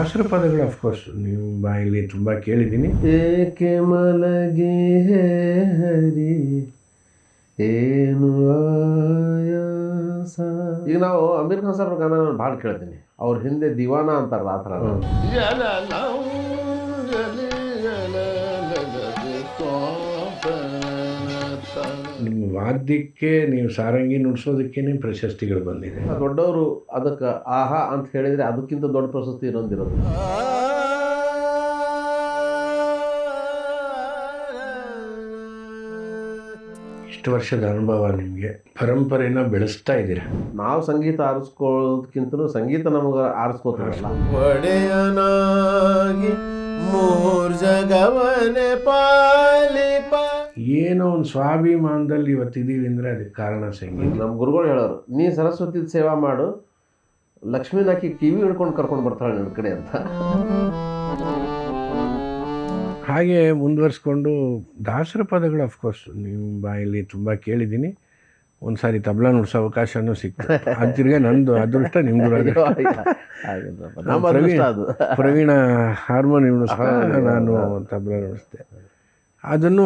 ದಾಸರ ಪದಗಳು ಅಫ್ಕೋರ್ಸ್ ನಿಮ್ಮ ಬಾಯಲ್ಲಿ ತುಂಬ ಕೇಳಿದ್ದೀನಿ. ಏಕೆ ಮಲಗಿ ಹರಿ ಏನು ಆಯಾಸ. ಈಗ ನಾವು ಅಮೀರ್ ಖಾನ್ ಸರ್ ಗಾನ ಭಾಳ ಕೇಳ್ತೀನಿ. ಅವ್ರ ಹಿಂದೆ ದಿವಾನ ಅಂತಾರಲ್ಲ ಆ ಥರ. ನಿಮ್ಮ ವಾದ್ಯಕ್ಕೆ ನೀವು ಸಾರಂಗಿ ನುಡಿಸೋದಕ್ಕೇನೆ ಪ್ರಶಸ್ತಿಗಳು ಬಂದಿದೆ. ದೊಡ್ಡವರು ಅದಕ್ಕೆ ಆಹಾ ಅಂತ ಹೇಳಿದರೆ ಅದಕ್ಕಿಂತ ದೊಡ್ಡ ಪ್ರಶಸ್ತಿ ಇನ್ನೊಂದಿರೋದು. ಇಷ್ಟು ವರ್ಷದ ಅನುಭವ ನಿಮಗೆ, ಪರಂಪರೆನ ಬೆಳೆಸ್ತಾ ಇದ್ದೀರಾ. ನಾವು ಸಂಗೀತ ಆರಿಸ್ಕೊಳ್ಳೋದಕ್ಕಿಂತಲೂ ಸಂಗೀತ ನಮಗೆ ಆರಿಸ್ಕೋತಾರಲ್ಲ. ಏನೋ ಒಂದು ಸ್ವಾಭಿಮಾನದಲ್ಲಿ ಇವತ್ತಿದ್ದೀವಿ ಅಂದರೆ ಅದಕ್ಕೆ ಕಾರಣ ಸಂಗೀತ. ನಮ್ಮ ಗುರುಗಳು ಹೇಳೋರು, ನೀ ಸರಸ್ವತಿ ಸೇವಾ ಮಾಡು, ಲಕ್ಷ್ಮೀನಾಕಿ ಕಿವಿ ಹಿಡ್ಕೊಂಡು ಕರ್ಕೊಂಡು ಬರ್ತಾಳೆ ನನ್ನ ಕಡೆ ಅಂತ. ಹಾಗೆ ಮುಂದುವರಿಸ್ಕೊಂಡು ದಾಸರ ಪದಗಳು ಅಫ್ಕೋರ್ಸ್ ನಿಮ್ಮ ಬಾಯಲ್ಲಿ ತುಂಬ ಕೇಳಿದ್ದೀನಿ. ಒಂದು ಸಾರಿ ತಬಲಾ ನುಡಿಸೋ ಅವಕಾಶನೂ ಸಿಕ್ತು. ಅದು ತಿರ್ಗಿ ನಂದು ಅದೃಷ್ಟ, ನಿಮ್ದು ಪ್ರವೀಣ ಹಾರ್ಮೋನಿಯಂ ನುಡಿಸ್ತಾ, ನಾನು ತಬಲಾ ನುಡಿಸ್ದೆ. ಅದನ್ನು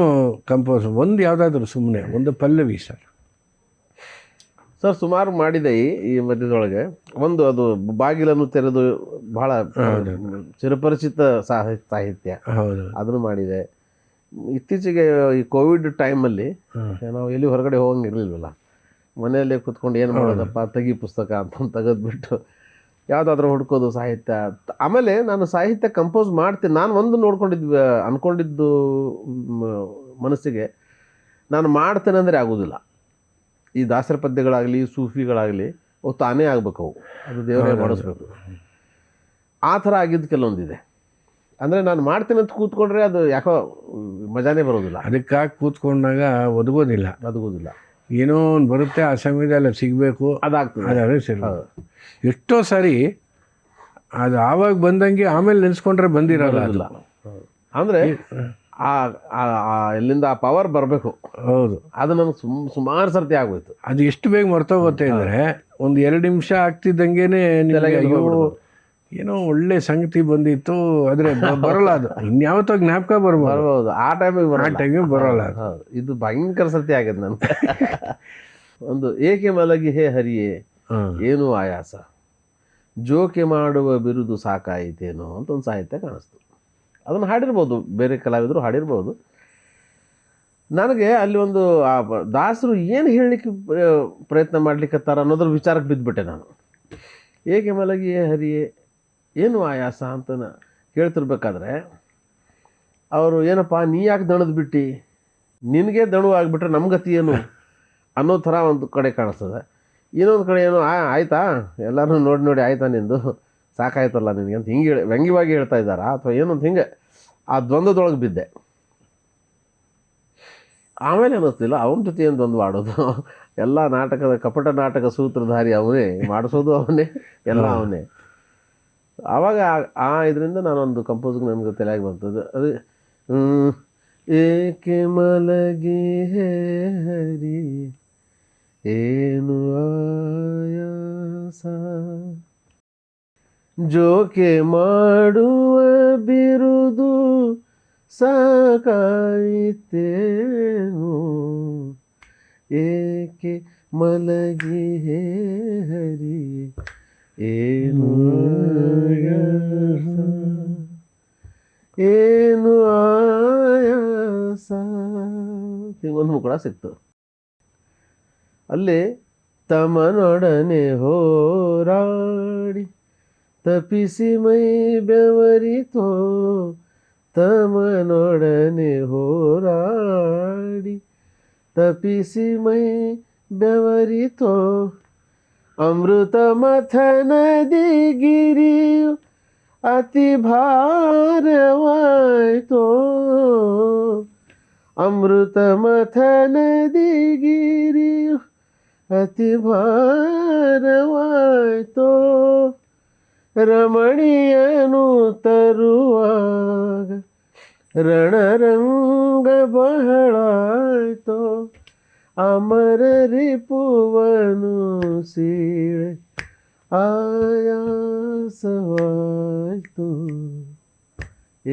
ಕಂಪೋಸ್ ಒಂದು ಯಾವುದಾದ್ರೂ ಸುಮ್ಮನೆ ಒಂದು ಪಲ್ಲವಿ ಸರ್ ಸುಮಾರು ಮಾಡಿದೆ ಈ ಮಧ್ಯದೊಳಗೆ. ಒಂದು ಅದು ಬಾಗಿಲನ್ನು ತೆರೆದು ಬಹಳ ಚಿರಪರಿಚಿತ ಸಾಹಿತ್ಯ, ಹೌದು, ಅದನ್ನು ಮಾಡಿದೆ. ಇತ್ತೀಚೆಗೆ ಈ ಕೋವಿಡ್ ಟೈಮಲ್ಲಿ ನಾವು ಎಲ್ಲಿ ಹೊರಗಡೆ ಹೋಗಂಗಿರಲಿಲ್ವಲ್ಲ, ಮನೆಯಲ್ಲೇ ಕೂತ್ಕೊಂಡು ಏನು ಮಾಡೋದಪ್ಪ, ತೆಗಿ ಪುಸ್ತಕ ಅಂತ ತೆಗೆದ್ಬಿಟ್ಟು ಯಾವುದಾದ್ರೂ ಹುಡ್ಕೋದು ಸಾಹಿತ್ಯ. ಆಮೇಲೆ ನಾನು ಸಾಹಿತ್ಯ ಕಂಪೋಸ್ ಮಾಡ್ತೀನಿ. ನಾನು ಒಂದು ಅಂದ್ಕೊಂಡಿದ್ದು ಮನಸ್ಸಿಗೆ, ನಾನು ಮಾಡ್ತೇನೆ ಅಂದರೆ ಆಗೋದಿಲ್ಲ. ಈ ದಾಸರ ಪದ್ಯಗಳಾಗಲಿ ಸೂಫಿಗಳಾಗಲಿ ಅವು ತಾನೇ ಆಗಬೇಕು, ಅದು ದೇವರೇ ಮಾಡಿಸ್ಬೇಕು. ಆ ಥರ ಆಗಿದ್ದು ಕೆಲವೊಂದಿದೆ. ಅಂದರೆ ನಾನು ಮಾಡ್ತೀನಿ ಅಂತ ಕೂತ್ಕೊಂಡ್ರೆ ಅದು ಯಾಕೋ ಮಜಾನೇ ಬರೋದಿಲ್ಲ. ಅದಕ್ಕಾಗಿ ಕೂತ್ಕೊಂಡಾಗ ಒದಗೋದಿಲ್ಲ. ಏನೋ ಒಂದು ಬರುತ್ತೆ, ಆ ಸಮಯದಲ್ಲಿ ಸಿಗಬೇಕು, ಅದಾಗ್ತದೆ, ಅದೇ ಸರಿ. ಎಷ್ಟೋ ಸಾರಿ ಅದು ಆವಾಗ ಬಂದಂಗೆ ಆಮೇಲೆ ನೆನೆಸ್ಕೊಂಡ್ರೆ ಬಂದಿರೋಲ್ಲ. ಅಂದರೆ ಎಲ್ಲಿಂದ ಆ ಪವರ್ ಬರಬೇಕು. ಹೌದು, ಅದು ನಮ್ಗೆ ಸುಮಾರು ಸರ್ತಿ ಆಗೋಯ್ತು. ಅದು ಎಷ್ಟು ಬೇಗ ಮರ್ತೋಗುತ್ತೆ ಅಂದರೆ, ಒಂದು 2 ನಿಮಿಷ ಆಗ್ತಿದ್ದಂಗೆನೆ ಏನೋ ಒಳ್ಳೆ ಸಂಗತಿ ಬಂದಿತ್ತು, ಆದರೆ ಬರೋಲ್ಲ. ಅದು ಇನ್ಯಾವತ್ತೋ ಜ್ಞಾಪಕ ಬರ್ಬೋದು, ಆ ಟೈಮಿಗೆ ಬರೋಲ್ಲ. ಇದು ಭಯಂಕರ ಸರ್ತಿ ಆಗಿದೆ ನನಗೆ. ಒಂದು ಏಕೆ ಮಲಗಿ ಹೇ ಹರಿಯೇ ಏನು ಆಯಾಸ, ಜೋಕೆ ಮಾಡುವ ಬಿರುದು ಸಾಕಾಯಿತೇನೋ ಅಂತ ಒಂದು ಸಾಹಿತ್ಯ ಕಾಣಿಸ್ತು. ಅದನ್ನು ಹಾಡಿರ್ಬೋದು, ಬೇರೆ ಕಲಾವಿದರು ಹಾಡಿರ್ಬೋದು. ನನಗೆ ಅಲ್ಲಿ ಒಂದು ಆ ದಾಸರು ಏನು ಹೇಳಲಿಕ್ಕೆ ಪ್ರಯತ್ನ ಮಾಡಲಿಕ್ಕತ್ತಾರ ಅನ್ನೋದ್ರ ವಿಚಾರಕ್ಕೆ ಬಿದ್ದುಬಿಟ್ಟೆ ನಾನು. ಏಕೆ ಮಲಗಿ ಹರಿಯೇ ಏನು ಆಯಾಸ ಅಂತ ಕೇಳ್ತಿರ್ಬೇಕಾದ್ರೆ ಅವರು, ಏನಪ್ಪ ನೀ ಯಾಕೆ ದಣದು ಬಿಟ್ಟು, ನಿನಗೆ ದಣು ಆಗಿಬಿಟ್ರೆ ನಮ್ಗತಿ ಏನು ಅನ್ನೋ ಥರ ಒಂದು ಕಡೆ ಕಾಣಿಸ್ತದೆ. ಇನ್ನೊಂದು ಕಡೆ ಏನು ಆಯಿತಾ, ಎಲ್ಲರೂ ನೋಡಿ ಆಯಿತಾ, ನಿಂದು ಸಾಕಾಯ್ತಲ್ಲ ನಿನಗೆ ಅಂತ ಹಿಂಗೆ ವ್ಯಂಗ್ಯವಾಗಿ ಹೇಳ್ತಾ ಇದ್ದಾರಾ ಅಥವಾ ಏನು ಅಂತ ಹಿಂಗೆ ಆ ದ್ವಂದ್ವದೊಳಗೆ ಬಿದ್ದೆ. ಆಮೇಲೆ ಅನ್ನಿಸ್ತಿಲ್ಲ, ಅವನ ಜೊತೆ ಏನು ದ್ವಂದ್ವ ಆಡೋದು, ಎಲ್ಲ ನಾಟಕದ ಕಪಟ ನಾಟಕ ಸೂತ್ರಧಾರಿ ಅವನೇ, ಮಾಡಿಸೋದು ಅವನೇ, ಎಲ್ಲ ಅವನೇ. ಆವಾಗ ಇದರಿಂದ ನಾನೊಂದು ಕಂಪೋಸಿಂಗ್ ನನಗೆ ತಲೆಯಾಗಿ ಬರ್ತದೆ. ಅದು ಏಕೆ ಮಲಗಿ ಹರಿ ಏನು ಆಯಾಸ, ಜೋಕೆ ಮಾಡುವ ಬಿರುದು ಸಾಕಾಯಿತೇನು, ಏಕೆ ಮಲಗಿ ಹರಿ ಏನು ಆಯಾಸ, ಏನು ಆಯಾಸ. ಹಿಂಗೊಂದು ಕೂಡ ಸಿಕ್ತು. ಅಲ್ಲಿ ತಮನೊಡನೆ ಹೋರಾಡಿ ತಪಿಸಿ ಮೈ ಬೆವರಿತೋ, ತಮನೊಡನೆ ಹೋರಾಡಿ ತಪಿಸಿ ಮೈ ಬೆವರಿತೋ, ಅಮೃತ ಮಥನದಿ ಗಿರಿಯು ಅತಿ ಭಾರವಾಯ್ತೋ, ಅಮೃತ ಮಥನದಿ ಗಿರಿಯು ಅತಿ ಭಾರವಾಯ್ತೋ, ರಮಣಿಯನು ತರುವಾಗ ರಣರಂಗ ಬಹಳಾಯ್ತೋ, ಅಮರ ರಿಪುವನು ಸೀಳೆ ಆಯಾಸವಾಯ್ತು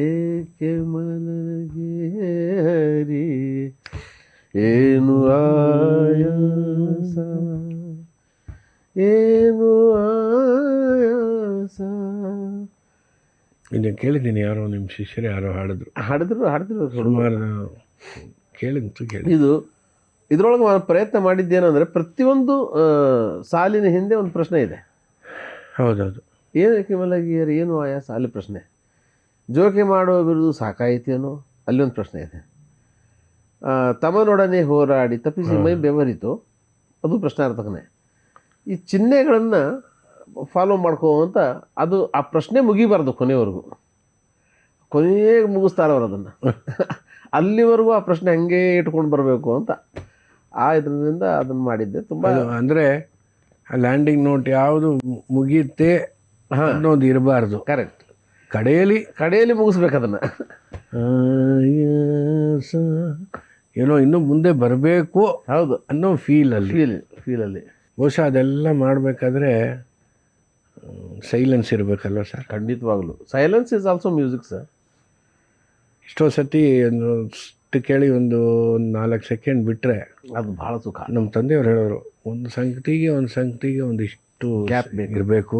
ಏಕೆ ಮಲಗಿ ಹರಿ, ಏನು ಆಯಾಸ ಏನು ಆಯಾಸ. ಇನ್ನು ಕೇಳಿದ್ದೀನಿ, ಯಾರೋ ನಿಮ್ಮ ಶಿಷ್ಯರು ಯಾರೋ ಹಾಡಿದ್ರು ಸುಮಾರು ಕೇಳಿ. ಇದರೊಳಗೆ ನಾನು ಪ್ರಯತ್ನ ಮಾಡಿದ್ದೇನೆಂದರೆ ಪ್ರತಿಯೊಂದು ಸಾಲಿನ ಹಿಂದೆ ಒಂದು ಪ್ರಶ್ನೆ ಇದೆ. ಹೌದೌದು. ಏನಕ್ಕೆ ಮಲಗಿಯರು, ಏನು ಆಯಾಸ, ಅಲ್ಲಿ ಪ್ರಶ್ನೆ. ಜೋಕೆ ಮಾಡುವ ಬಿರುದು ಸಾಕಾಯಿತೇನೋ, ಅಲ್ಲಿ ಒಂದು ಪ್ರಶ್ನೆ ಇದೆ. ತಮನೊಡನೆ ಹೋರಾಡಿ ತಪ್ಪಿಸಿ ಮೈ ಬೆವರಿತು, ಅದು ಪ್ರಶ್ನಾರ್ಥಕನೇ. ಈ ಚಿಹ್ನೆಗಳನ್ನು ಫಾಲೋ ಮಾಡ್ಕೋವಂತ ಅದು ಆ ಪ್ರಶ್ನೆ ಮುಗಿಬಾರ್ದು ಕೊನೆವರೆಗೂ. ಕೊನೆಗೆ ಮುಗಿಸ್ತಾರೆ ಅವರು ಅದನ್ನು. ಅಲ್ಲಿವರೆಗೂ ಆ ಪ್ರಶ್ನೆ ಹಂಗೆ ಇಟ್ಕೊಂಡು ಬರಬೇಕು ಅಂತ ಇದರಿಂದ ಅದನ್ನು ಮಾಡಿದ್ದೆ. ತುಂಬ ಅಂದರೆ ಲ್ಯಾಂಡಿಂಗ್ ನೋಟ್ ಯಾವುದು ಮುಗಿಯುತ್ತೆ ಅನ್ನೋದು ಇರಬಾರ್ದು. ಕರೆಕ್ಟ್. ಕಡೆಯಲ್ಲಿ ಮುಗಿಸ್ಬೇಕು ಅದನ್ನು. ಏನೋ ಇನ್ನೂ ಮುಂದೆ ಬರಬೇಕು ಹೌದು ಅನ್ನೋ ಫೀಲಲ್ಲಿ ಬಹುಶಃ ಅದೆಲ್ಲ ಮಾಡಬೇಕಾದ್ರೆ ಸೈಲೆನ್ಸ್ ಇರಬೇಕಲ್ವ ಸರ್? ಖಂಡಿತವಾಗ್ಲು silence is also music sir. ಎಷ್ಟೋ ಸತಿ ಕೇಳಿ ಒಂದು 4 ಸೆಕೆಂಡ್ ಬಿಟ್ಟರೆ ಅದು ಭಾಳ ಸುಖ. ನಮ್ಮ ತಂದೆಯವ್ರು ಹೇಳೋರು, ಒಂದು ಸಂಗತಿಗೆ ಒಂದಿಷ್ಟು ಗ್ಯಾಪ್ ಇರಬೇಕು.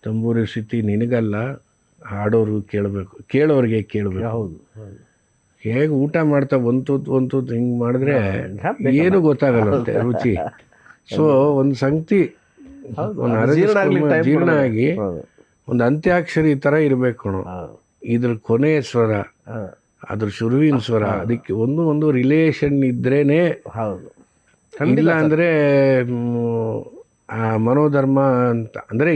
ತಂಬೂರಿ ಸ್ಥಿತಿ ನಿನಗಲ್ಲ, ಹಾಡೋರ್ಗೂ ಕೇಳೋರಿಗೆ ಕೇಳಬೇಕು. ಹೌದು. ಹೇಗೆ ಊಟ ಮಾಡ್ತಾ ಒಂದು ಹಿಂಗೆ ಮಾಡಿದ್ರೆ ಏನು ಗೊತ್ತಾಗಲ್ಲಂತೆ ರುಚಿ. ಸೊ ಒಂದು ಸಂಗತಿ ಜೀರ್ಣ ಆಗಿ ಒಂದು ಅಂತ್ಯಾಕ್ಷರಿ ಥರ ಇರಬೇಕು ಕಣೋ. ಇದ್ರ ಕೊನೆಯ ಸ್ವರ, ಅದ್ರ ಶುರುವಿನ ಸ್ವರ, ಅದಕ್ಕೆ ಒಂದು ರಿಲೇಷನ್ ಇದ್ರೇನೆ. ಹೌದು. ಇಲ್ಲ ಅಂದರೆ ಆ ಮನೋಧರ್ಮ ಅಂತ ಅಂದರೆ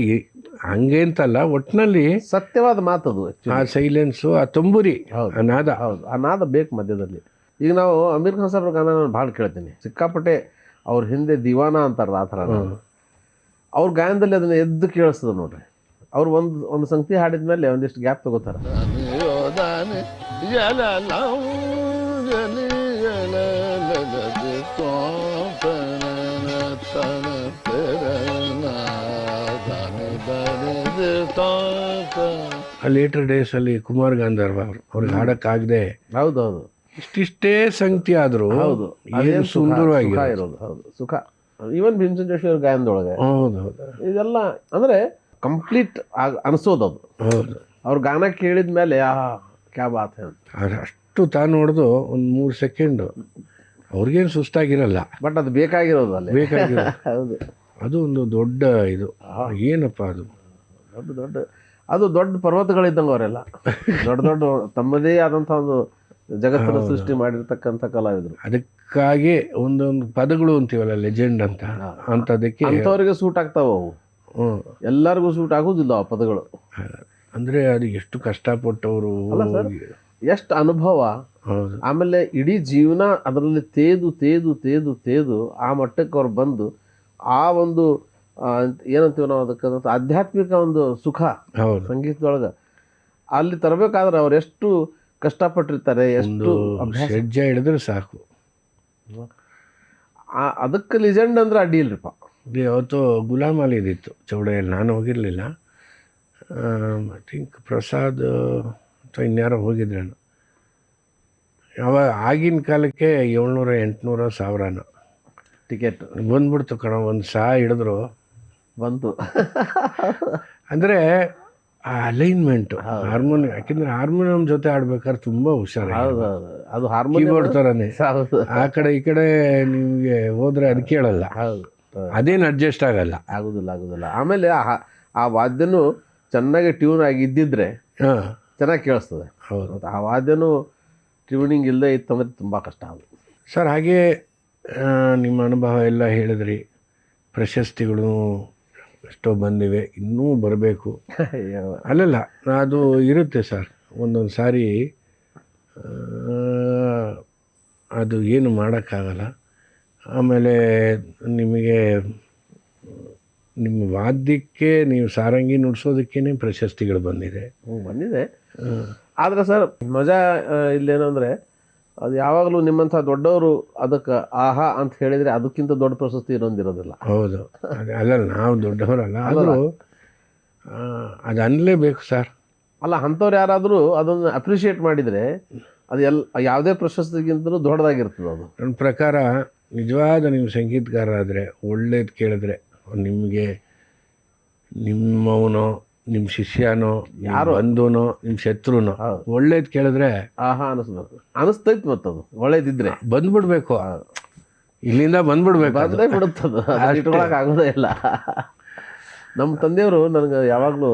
ಹಂಗೆ ಅಂತಲ್ಲ, ಒಟ್ಟಿನಲ್ಲಿ ಸತ್ಯವಾದ ಮಾತದು. ಆ ಸೈಲೆನ್ಸು, ಆ ತಂಬೂರಿ, ಆ ನಾದ. ಹೌದು, ಆ ನಾದ ಬೇಕು ಮಧ್ಯದಲ್ಲಿ. ಈಗ ನಾವು ಅಮೀರ್ ಖಾನ್ ಸಾಹೇಬ್ರ ಗಾನ ನಾನು ಭಾಳ ಕೇಳ್ತೀನಿ, ಸಿಕ್ಕಾಪಟ್ಟೆ. ಅವ್ರ ಹಿಂದೆ ದಿವಾನ ಅಂತಾರಲ್ಲ ಆ ಥರ. ಅವ್ರ ಗಾಯನದಲ್ಲಿ ಅದನ್ನು ಎದ್ದು ಕೇಳಿಸ್ತದೆ ನೋಡ್ರಿ. ಅವ್ರು ಒಂದು ಸಂಗತಿ ಹಾಡಿದ ಮೇಲೆ ಒಂದಿಷ್ಟು ಗ್ಯಾಪ್ ತಗೋತಾರೆ. ಲೇಟರ್ ಡೇಸಲ್ಲಿ ಕುಮಾರ್ ಗಾಂಧರ್ವ ಅವ್ರಿಗೆ ಹಾಡೋಕ್ಕಾಗದೆ ಹೌದೌದು ಇಷ್ಟಿಷ್ಟೇ ಸಂಗತಿ ಆದರೂ ಹೌದು ಏನು ಸುಂದರವಾಗಿ ಇರೋದು. ಹೌದು, ಸುಖ. ಈವನ್ ಭೀಮಸೇನ್ ಜೋಶಿ ಅವ್ರ ಗಾಯನದೊಳಗೆ ಹೌದೌದು ಇದೆಲ್ಲ ಅಂದರೆ ಕಂಪ್ಲೀಟ್ ಅನಿಸೋದು ಅದು. ಹೌದು, ಅವ್ರ ಗಾನ ಕೇಳಿದ ಮೇಲೆ ಕ್ಯಾ ಬಾತ್ ಅಂತ. ಅಷ್ಟು ತಾನು ಹೊಡೆದು ಒಂದು 3 ಸೆಕೆಂಡು ಅವ್ರಿಗೇನು ಸುಸ್ತಾಗಿರಲ್ಲ. ಬಟ್ ಅದು ಬೇಕಾಗಿರೋದು ಅಲ್ಲಿ ಬೇಕಾಗಿರೋದು. ಹೌದು, ಅದು ಒಂದು ದೊಡ್ಡ ಇದು. ಏನಪ್ಪ ಅದು ದೊಡ್ಡ ಪರ್ವತಗಳಿದ್ದಂಗೆ ಅವರೆಲ್ಲ. ದೊಡ್ಡ ತಮ್ಮದೇ ಆದಂಥ ಒಂದು ಜಗತ್ತನ್ನು ಸೃಷ್ಟಿ ಮಾಡಿರ್ತಕ್ಕಂಥ ಕಲಾವಿದರು. ಅದಕ್ಕಾಗಿ ಒಂದೊಂದು ಪದಗಳು ಅಂತೀವಲ್ಲ, ಲೆಜೆಂಡ್ ಅಂತ, ಅಂಥದಕ್ಕೆ ಅಂಥವ್ರಿಗೆ ಸೂಟ್ ಆಗ್ತಾವೆ ಅವು. ಎಲ್ಲರಿಗೂ ಸೂಟ್ ಆಗೋದಿಲ್ಲ ಆ ಪದಗಳು. ಅಂದರೆ ಅದು ಎಷ್ಟು ಕಷ್ಟಪಟ್ಟವರು, ಎಷ್ಟು ಅನುಭವ. ಹೌದು. ಆಮೇಲೆ ಇಡೀ ಜೀವನ ಅದರಲ್ಲಿ ತೇದು ತೇದು ತೇದು ತೇದು ಆ ಮಟ್ಟಕ್ಕೆ ಅವ್ರು ಬಂದು ಆ ಒಂದು ಏನಂತೀವಿ ನಾವು ಅದಕ್ಕೆ ಆಧ್ಯಾತ್ಮಿಕ ಒಂದು ಸುಖ ಸಂಗೀತದೊಳಗೆ ಅಲ್ಲಿ ತರಬೇಕಾದ್ರೆ ಅವ್ರು ಎಷ್ಟು ಕಷ್ಟಪಟ್ಟಿರ್ತಾರೆ, ಎಷ್ಟು ಹೆಜ್ಜೆ ಹಿಡಿದ್ರೆ ಸಾಕು. ಅದಕ್ಕೆ ಲಿಜೆಂಡ್ ಅಂದ್ರೆ ಅಡ್ಡಿ ಇಲ್ರಿಪ್ಪ. ಅವತ್ತು ಗುಲಾಮ್ ಅಲಿದಿತ್ತು ಚೌಡೆಯಲ್ಲಿ, ನಾನು ಹೋಗಿರಲಿಲ್ಲ. ಐ ಥಿಂಕ್ ಪ್ರಸಾದ್ ಅಥವಾ ಇನ್ಯಾರೋ ಹೋಗಿದ್ದೆ ನಾನು. ಅವಾಗ ಆಗಿನ ಕಾಲಕ್ಕೆ 700, 800, 1000 ಟಿಕೆಟ್ ಬಂದ್ಬಿಡ್ತು ಕಣ. ಒಂದು ಸಹ ಹಿಡಿದ್ರು ಬಂತು. ಅಂದರೆ ಆ ಅಲೈನ್ಮೆಂಟು ಹಾರ್ಮೋನಿಯಂ, ಯಾಕೆಂದರೆ ಹಾರ್ಮೋನಿಯಂ ಜೊತೆ ಆಡ್ಬೇಕಾದ್ರೆ ತುಂಬ ಹುಷಾರು. ಅದು ಹಾರ್ಮೋನಿಯಂ ಕೀಬೋರ್ಡ್ ಥರನೇ ಆ ಕಡೆ ಈ ಕಡೆ ನಿಮಗೆ ಹೋದರೆ ಅದು ಕೇಳಲ್ಲ. ಅದೇನು ಅಡ್ಜಸ್ಟ್ ಆಗೋದಿಲ್ಲ. ಆಮೇಲೆ ಆ ವಾದ್ಯನೂ ಚೆನ್ನಾಗಿ ಟ್ಯೂನ್ ಆಗಿದ್ದಿದ್ರೆ ಚೆನ್ನಾಗಿ ಕೇಳಿಸ್ತದೆ. ಹೌದು, ಆ ವಾದ್ಯನೂ ಟ್ಯೂನಿಂಗ್ ಇಲ್ಲದೆ ಇತ್ತಂದ್ರೆ ತುಂಬ ಕಷ್ಟ ಆಗುತ್ತೆ ಸರ್. ಹಾಗೆ ನಿಮ್ಮ ಅನುಭವ ಎಲ್ಲ ಹೇಳಿದ್ರಿ. ಪ್ರಶಸ್ತಿಗಳು ಎಷ್ಟೋ ಬಂದಿವೆ, ಇನ್ನೂ ಬರಬೇಕು. ಅಲ್ಲಲ್ಲ, ಅದು ಇರುತ್ತೆ ಸರ್ ಒಂದೊಂದು ಸಾರಿ. ಅದು ಏನು ಮಾಡೋಕ್ಕಾಗಲ್ಲ. ಆಮೇಲೆ ನಿಮಗೆ ನಿಮ್ಮ ವಾದ್ಯಕ್ಕೆ, ನೀವು ಸಾರಂಗಿ ನುಡಿಸೋದಕ್ಕೇ ಪ್ರಶಸ್ತಿಗಳು ಬಂದಿದೆ. ಆದರೆ ಸರ್ ಮಜಾ ಇಲ್ಲೇನು ಅಂದರೆ ಅದು ಯಾವಾಗಲೂ ನಿಮ್ಮಂಥ ದೊಡ್ಡವರು ಅದಕ್ಕೆ ಆಹಾ ಅಂತ ಹೇಳಿದರೆ ಅದಕ್ಕಿಂತ ದೊಡ್ಡ ಪ್ರಶಸ್ತಿ ಇನ್ನೊಂದಿರೋದಿಲ್ಲ. ಹೌದು, ಅಲ್ಲ ನಾವು ದೊಡ್ಡವರಲ್ಲ, ಆದರೂ ಅದು ಅನ್ನಲೇಬೇಕು ಸರ್. ಅಲ್ಲ, ಅಂಥವ್ರು ಯಾರಾದರೂ ಅದನ್ನು ಅಪ್ರಿಷಿಯೇಟ್ ಮಾಡಿದರೆ ಅದು ಯಾವುದೇ ಪ್ರಶಸ್ತಿಗಿಂತಲೂ ದೊಡ್ಡದಾಗಿರ್ತದೆ ಅದು. ನನ್ನ ಪ್ರಕಾರ ನಿಜವಾದ ನೀವು ಸಂಗೀತಗಾರರಾದರೆ ಒಳ್ಳೇದು ಕೇಳಿದ್ರೆ ನಿಮಗೆ ನಿಮ್ಮವನೋ ನಿಮ್ಮ ಶಿಷ್ಯನೋ ಯಾರು ಬಂದೂನೋ ನಿಮ್ಮ ಶತ್ರುನೋ ಒಳ್ಳೇದು ಕೇಳಿದ್ರೆ ಆಹಾ ಅನಿಸ್ತೈತೆ. ಮತ್ತದು ಒಳ್ಳೇದಿದ್ರೆ ಬಂದ್ಬಿಡ್ಬೇಕು, ಇಲ್ಲಿಂದ ಬಂದ್ಬಿಡ್ಬೇಕು, ಬಂದೇ ಬಿಡುತ್ತದು, ಇಟ್ಕೊಳಕ್ಕೆ ಆಗೋದೇ ಇಲ್ಲ. ನಮ್ಮ ತಂದೆಯವರು ನನಗೆ ಯಾವಾಗಲೂ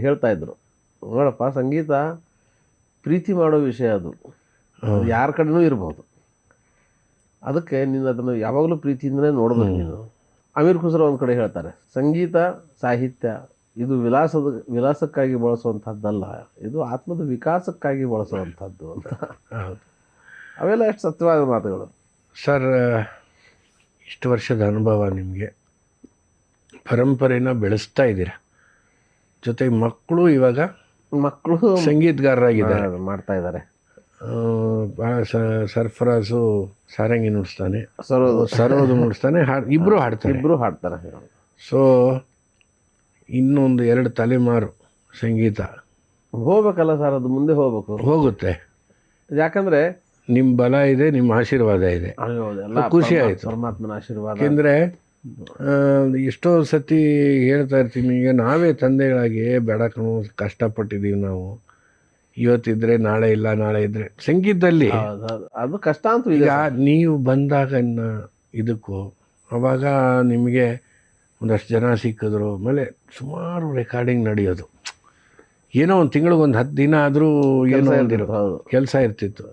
ಹೇಳ್ತಾ ಇದ್ರು, ನೋಡಪ್ಪ ಸಂಗೀತ ಪ್ರೀತಿ ಮಾಡೋ ವಿಷಯ, ಅದು ಯಾರ ಕಡೆನೂ ಇರ್ಬೋದು, ಅದಕ್ಕೆ ನೀನು ಅದನ್ನು ಯಾವಾಗಲೂ ಪ್ರೀತಿಯಿಂದಲೇ ನೋಡ್ಬೇಕು ನೀನು. ಅಮೀರ್ ಖುಸ್ರೋ ಒಂದು ಕಡೆ ಹೇಳ್ತಾರೆ, ಸಂಗೀತ ಸಾಹಿತ್ಯ ಇದು ವಿಲಾಸಕ್ಕಾಗಿ ಬಳಸುವಂಥದ್ದಲ್ಲ, ಇದು ಆತ್ಮದ ವಿಕಾಸಕ್ಕಾಗಿ ಬಳಸುವಂಥದ್ದು ಅಂತ. ಅವೆಲ್ಲ ಎಷ್ಟು ಸತ್ಯವಾದ ಮಾತುಗಳು ಸರ್. ಇಷ್ಟು ವರ್ಷದ ಅನುಭವ ನಿಮಗೆ, ಪರಂಪರೆನ ಬೆಳೆಸ್ತಾ ಇದ್ದೀರಾ, ಜೊತೆಗೆ ಮಕ್ಕಳು ಸಂಗೀತಗಾರರಾಗಿದ್ದಾರೆ, ಮಾಡ್ತಾ ಇದ್ದಾರೆ. ಭಾಳ ಸರ್ಫರಾಜು ಸಾರಂಗಿ ನುಡಿಸ್ತಾನೆ, ಸರೋದು ನುಡಿಸ್ತಾನೆ, ಇಬ್ಬರು ಹಾಡ್ತಾರೆ. ಸೊ ಇನ್ನೊಂದು 2 ತಲೆಮಾರು ಸಂಗೀತ ಹೋಗ್ಬೇಕಲ್ಲ ಸರ್, ಅದು ಮುಂದೆ ಹೋಗುತ್ತೆ. ಯಾಕಂದರೆ ನಿಮ್ಮ ಬಲ ಇದೆ, ನಿಮ್ಮ ಆಶೀರ್ವಾದ ಇದೆ, ಖುಷಿ ಆಯಿತು ಪರಮಾತ್ಮನ ಆಶೀರ್ವಾದ. ಯಾಕೆಂದರೆ ಎಷ್ಟೋ ಸತಿ ಹೇಳ್ತಾ ಇರ್ತೀನಿ, ಈಗ ನಾವೇ ತಂದೆಗಳಾಗಿ ಬೆಳಕನು ಕಷ್ಟಪಟ್ಟಿದ್ದೀವಿ ನಾವು, ಇವತ್ತಿದ್ರೆ ನಾಳೆ ಇಲ್ಲ, ನಾಳೆ ಇದ್ದರೆ ಸಂಗೀತದಲ್ಲಿ ಅದು ಕಷ್ಟ ಅಂತ. ಈಗ ನೀವು ಬಂದಾಗ ಇದಕ್ಕೂ ಅವಾಗ ನಿಮಗೆ ಒಂದಷ್ಟು ಜನ ಸಿಕ್ಕಿದ್ರು, ಆಮೇಲೆ ಸುಮಾರು ರೆಕಾರ್ಡಿಂಗ್ ನಡೆಯೋದು, ಏನೋ ಒಂದು ತಿಂಗಳಿಗೆ ಒಂದು 10 ದಿನ ಆದರೂ ಏನೋ ಒಂದಿರೋ ಕೆಲಸ ಇರ್ತಿತ್ತು.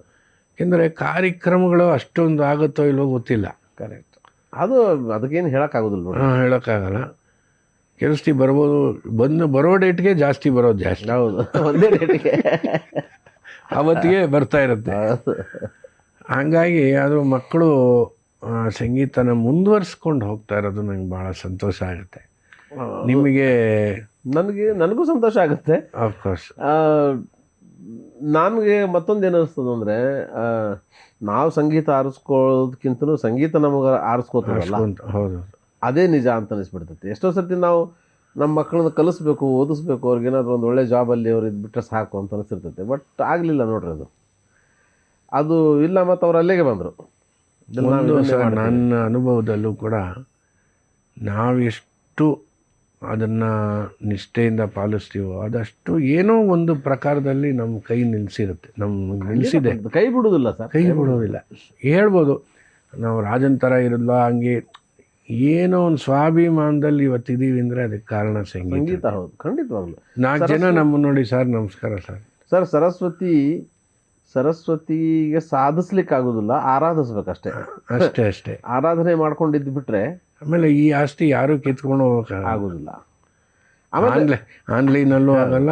ಯಾಕೆಂದರೆ ಕಾರ್ಯಕ್ರಮಗಳು ಅಷ್ಟೊಂದು ಆಗುತ್ತೋ ಇಲ್ಲೋ ಗೊತ್ತಿಲ್ಲ. ಕರೆಕ್ಟ್, ಅದು ಅದಕ್ಕೇನು ಹೇಳೋಕ್ಕಾಗೋದಿಲ್ಲ. ಹೇಳೋಕ್ಕಾಗಲ್ಲ. ಕೆಲಸತಿ ಬರ್ಬೋದು, ಬರೋ ಡೇಟ್ಗೆ ಜಾಸ್ತಿ ಬರೋದು ಜಾಸ್ತಿ. ಹೌದು, ಒಂದೇ ಡೇಟಿಗೆ ಅವತ್ತಿಗೆ ಬರ್ತಾ ಇರುತ್ತೆ. ಹಂಗಾಗಿ ಅದು ಮಕ್ಕಳು ಸಂಗೀತನ ಮುಂದುವರಿಸ್ಕೊಂಡು ಹೋಗ್ತಾ ಇರೋದು ನಂಗೆ ಭಾಳ ಸಂತೋಷ ಆಗುತ್ತೆ. ನಿಮಗೆ ನನಗೂ ಸಂತೋಷ ಆಗುತ್ತೆ. ಆಫ್ಕೋರ್ಸ್. ನನಗೆ ಮತ್ತೊಂದು ಏನು ಅನಿಸ್ತದೆ ಅಂದರೆ, ನಾವು ಸಂಗೀತ ಆರಿಸ್ಕೊಳ್ಳೋದಕ್ಕಿಂತಲೂ ಸಂಗೀತ ನಮಗೆ ಆರಿಸ್ಕೋತೀವಲ್ಲ, ಹೌದು, ಅದೇ ನಿಜ ಅಂತ ಅನಿಸ್ಬಿಡ್ತೈತಿ. ಎಷ್ಟೋ ಸರ್ತಿ ನಾವು ನಮ್ಮ ಮಕ್ಕಳನ್ನ ಕಲಿಸ್ಬೇಕು, ಓದಿಸ್ಬೇಕು, ಅವ್ರಿಗೇನಾದ್ರು ಒಂದು ಒಳ್ಳೆ ಜಾಬಲ್ಲಿ ಅವ್ರು ಇದ್ಬಿಟ್ರೆ ಸಾಕು ಅಂತ ಅನಿಸಿರ್ತೈತೆ. ಬಟ್ ಆಗಲಿಲ್ಲ ನೋಡ್ರಿ, ಅದು ಇಲ್ಲ. ಮತ್ತು ಅವ್ರು ಅಲ್ಲಿಗೆ ಬಂದರು. ನನ್ನ ಅನುಭವದಲ್ಲೂ ಕೂಡ ನಾವೆಷ್ಟು ಅದನ್ನು ನಿಷ್ಠೆಯಿಂದ ಪಾಲಿಸ್ತೀವೋ ಅದಷ್ಟು ಏನೋ ಒಂದು ಪ್ರಕಾರದಲ್ಲಿ ನಮ್ಮ ಕೈ ನಿಲ್ಲಿಸಿರುತ್ತೆ, ನಿಲ್ಲಿಸಿದೆ. ಕೈ ಬಿಡೋದಿಲ್ಲ ಸರ್, ಕೈ ಬಿಡೋದಿಲ್ಲ ಹೇಳ್ಬೋದು. ನಾವು ರಾಜನ್ ಥರ ಇರಲ್ಲ, ಹಂಗೆ ಏನೋ ಒಂದು ಸ್ವಾಭಿಮಾನದಲ್ಲಿ ಇವತ್ತಿದ್ದೀವಿ ಅಂದರೆ ಅದಕ್ಕೆ ಕಾರಣ ಸಂಗೀತ. ಹೌದು, ಖಂಡಿತವಾಗ್ಲು. 4 ಜನ ನಮ್ಮನ್ನು ನೋಡಿ, ಸರ್ ನಮಸ್ಕಾರ ಸರ್. ಸರಸ್ವತಿಗೆ ಸಾಧಿಸ್ಲಿಕ್ಕೆ ಆಗೋದಿಲ್ಲ, ಆರಾಧಿಸ್ಬೇಕಷ್ಟೇ. ಅಷ್ಟೇ ಆರಾಧನೆ ಮಾಡ್ಕೊಂಡಿದ್ದು ಬಿಟ್ರೆ ಆಮೇಲೆ ಈ ಆಸ್ತಿ ಯಾರು ಕಿತ್ಕೊಂಡು ಹೋಗೋಕೆ ಆಗೋದಿಲ್ಲ. ಆಮೇಲೆ ಆನ್ಲೈನಲ್ಲೂ ಆಗಲ್ಲ,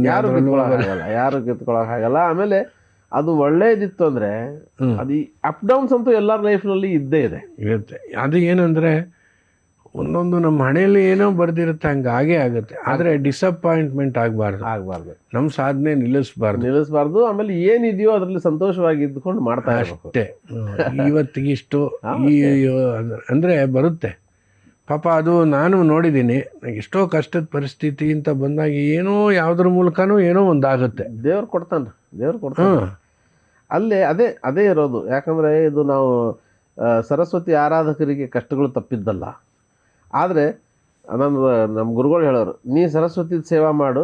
ಯಾರು ಕಿತ್ಕೊಳ್ಳೋಕ್ಕಾಗಲ್ಲ. ಆಮೇಲೆ ಅದು ಒಳ್ಳೇದಿತ್ತು ಅಂದರೆ ಅದು ಅಪ್ ಡೌನ್ಸ್ ಅಂತೂ ಎಲ್ಲರ ಲೈಫ್ನಲ್ಲಿ ಇದ್ದೇ ಇರುತ್ತೆ. ಅದು ಏನಂದರೆ ಒಂದೊಂದು ನಮ್ಮ ಹಣೆಯಲ್ಲಿ ಏನೋ ಬರ್ದಿರುತ್ತೆ, ಹಂಗೆ ಆಗುತ್ತೆ. ಆದರೆ ಡಿಸಪಾಯಿಂಟ್ಮೆಂಟ್ ಆಗಬಾರ್ದು, ನಮ್ಮ ಸಾಧನೆ ನಿಲ್ಲಿಸಬಾರ್ದು. ಆಮೇಲೆ ಏನಿದೆಯೋ ಅದರಲ್ಲಿ ಸಂತೋಷವಾಗಿ ಇದ್ಕೊಂಡು ಮಾಡ್ತಾ ಅಷ್ಟೇ. ಇವತ್ತಿಗಿಷ್ಟು ಅಂದರೆ ಬರುತ್ತೆ ಪಾಪ. ಅದು ನಾನು ನೋಡಿದ್ದೀನಿ, ಎಷ್ಟೋ ಕಷ್ಟದ ಪರಿಸ್ಥಿತಿ ಅಂತ ಬಂದಾಗ ಏನೋ ಯಾವುದ್ರ ಮೂಲಕನೂ ಏನೋ ಒಂದಾಗುತ್ತೆ. ದೇವ್ರು ಕೊಡ್ತಾನೆ. ಅಲ್ಲೇ ಅದೇ ಇರೋದು. ಯಾಕಂದರೆ ಇದು ನಾವು ಸರಸ್ವತಿ ಆರಾಧಕರಿಗೆ ಕಷ್ಟಗಳು ತಪ್ಪಿದ್ದಲ್ಲ. ಆದರೆ ನಮ್ಮ ಗುರುಗಳು ಹೇಳೋರು, ನೀ ಸರಸ್ವತಿ ಸೇವಾ ಮಾಡು,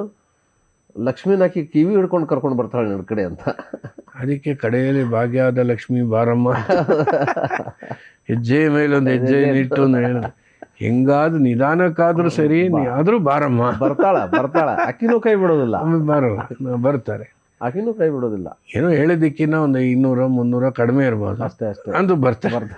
ಲಕ್ಷ್ಮೀನಾಕಿ ಕಿವಿ ಹಿಡ್ಕೊಂಡು ಕರ್ಕೊಂಡು ಬರ್ತಾಳೆ ನನ್ನ ಕಡೆ ಅಂತ. ಅದಕ್ಕೆ ಕಡೆಯಲ್ಲಿ ಭಾಗ್ಯದ ಲಕ್ಷ್ಮೀ ಬಾರಮ್ಮ, ಹೆಜ್ಜೆ ಮೇಲೊಂದು ಹೆಜ್ಜೆ ಇಟ್ಟು ಹೆಂಗಾದ್ರೂ ನಿಧಾನಕ್ಕಾದ್ರೂ ಸರಿ, ಆದರೂ ಬಾರಮ್ಮ, ಬರ್ತಾಳ. ಅಕ್ಕಿನೂ ಕೈ ಬಿಡೋದಿಲ್ಲ. ಬರ್ತಾರೆ, ಆಕಿನೂ ಕೈ ಬಿಡೋದಿಲ್ಲ. ಏನೋ ಹೇಳಿದ್ದಕ್ಕಿನ್ನ ಒಂದು 200-300 ಕಡಿಮೆ ಇರ್ಬೋದು, ಅಷ್ಟೇ ಅಂದು ಬರ್ತಾರೆ.